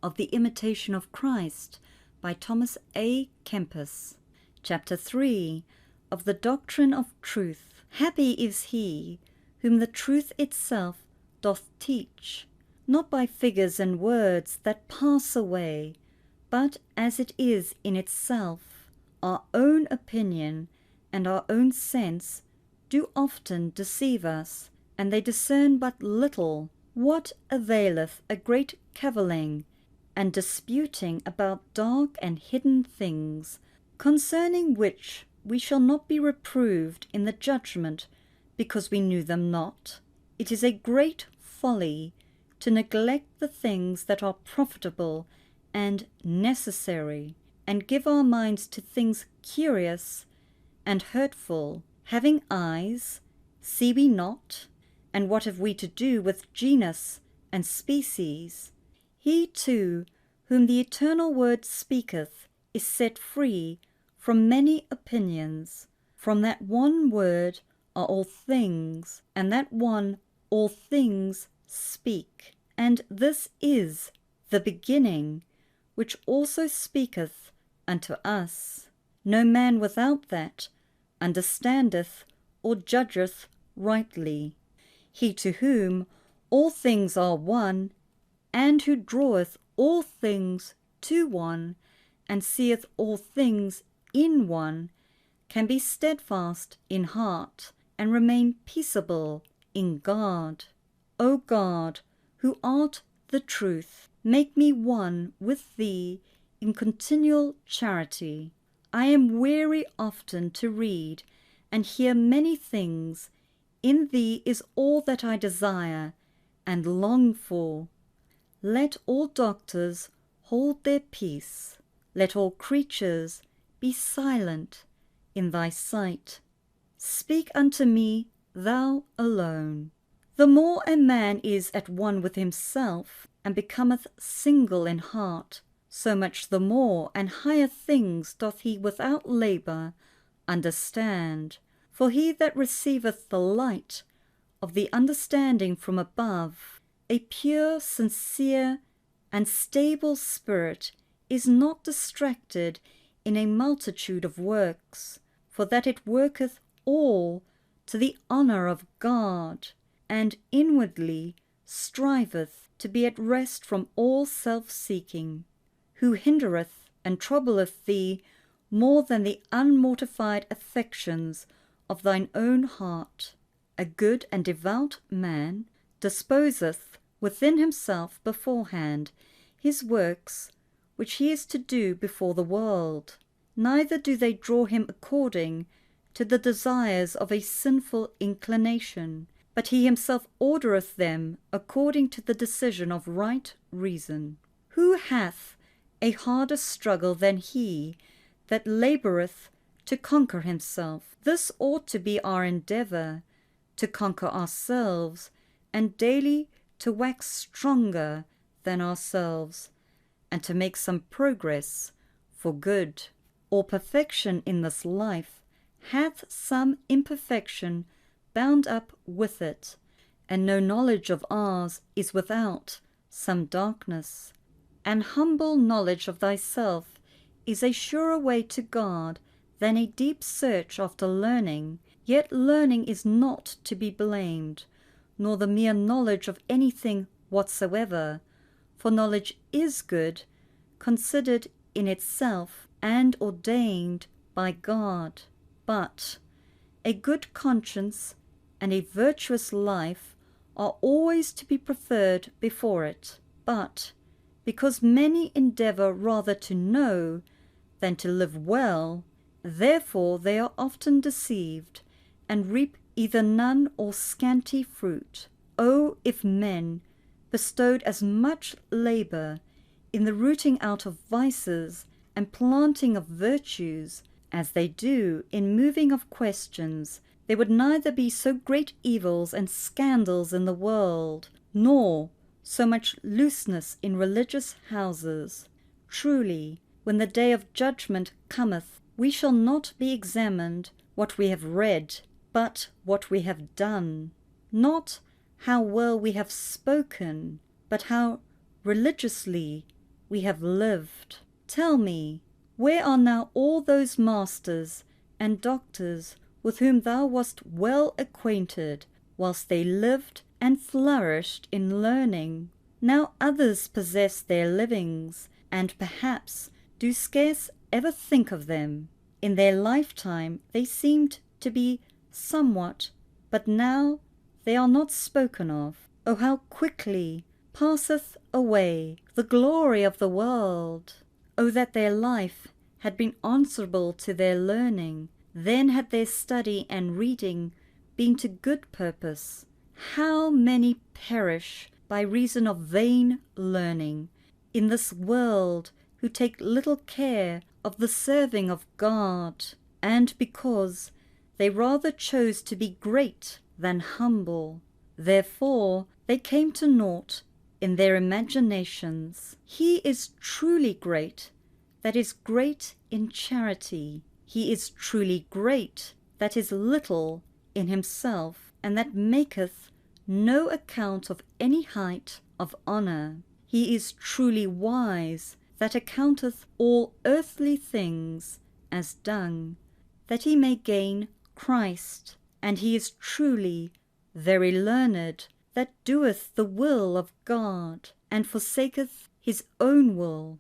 of the Imitation of Christ by Thomas A. Kempis. Chapter 3 of the Doctrine of Truth. Happy is he whom the truth itself doth teach, not by figures and words that pass away, but as it is in itself. Our own opinion and our own sense do often deceive us, and they discern but little. What availeth a great cavilling and disputing about dark and hidden things, concerning which we shall not be reproved in the judgment, because we knew them not? It is a great folly to neglect the things that are profitable and necessary, and give our minds to things curious and hurtful. Having eyes, see we not? And what have we to do with genus and species? He too, whom the eternal word speaketh, is set free from many opinions. From that one word are all things, and that one all things speak. And this is the beginning, which also speaketh unto us. No man without that understandeth or judgeth rightly. He to whom all things are one, and who draweth all things to one, and seeth all things in one, can be steadfast in heart, and remain peaceable in God. O God, who art the truth, make me one with thee in continual charity. I am weary often to read and hear many things. In thee is all that I desire and long for. Let all doctors hold their peace. Let all creatures be silent in thy sight. Speak unto me, thou alone. The more a man is at one with himself, and becometh single in heart, so much the more and higher things doth he without labour understand. For he that receiveth the light of the understanding from above, a pure, sincere, and stable spirit, is not distracted in a multitude of works, for that it worketh all to the honour of God, and inwardly striveth to be at rest from all self-seeking, who hindereth and troubleth thee more than the unmortified affections of thine own heart. A good and devout man disposeth within himself beforehand his works which he is to do before the world. Neither do they draw him according to the desires of a sinful inclination, but he himself ordereth them according to the decision of right reason. Who hath a harder struggle than he that laboureth to conquer himself? This ought to be our endeavour, to conquer ourselves, and daily to wax stronger than ourselves, and to make some progress for good. All perfection in this life hath some imperfection bound up with it, and no knowledge of ours is without some darkness. An humble knowledge of thyself is a surer way to God than a deep search after learning. Yet learning is not to be blamed, nor the mere knowledge of anything whatsoever, for knowledge is good, considered in itself, and ordained by God. But a good conscience and a virtuous life are always to be preferred before it. But because many endeavour rather to know than to live well, therefore they are often deceived, and reap either none or scanty fruit. Oh, if men bestowed as much labour in the rooting out of vices and planting of virtues as they do in moving of questions, there would neither be so great evils and scandals in the world, nor so much looseness in religious houses. Truly, when the day of judgment cometh, we shall not be examined what we have read, but what we have done. Not how well we have spoken, but how religiously we have lived. Tell me, where are now all those masters and doctors with whom thou wast well acquainted, whilst they lived and flourished in learning? Now others possess their livings, and perhaps do scarce ever think of them. In their lifetime they seemed to be somewhat, but now they are not spoken of. O how quickly passeth away the glory of the world! O that their life had been answerable to their learning, then had their study and reading been to good purpose. How many perish by reason of vain learning in this world, who take little care of the serving of God, and because they rather chose to be great than humble, therefore they came to naught in their imaginations. He is truly great that is great in charity. He is truly great that is little in himself, and that maketh no account of any height of honour. He is truly wise that accounteth all earthly things as dung, that he may gain Christ. And he is truly very learned that doeth the will of God, and forsaketh his own will.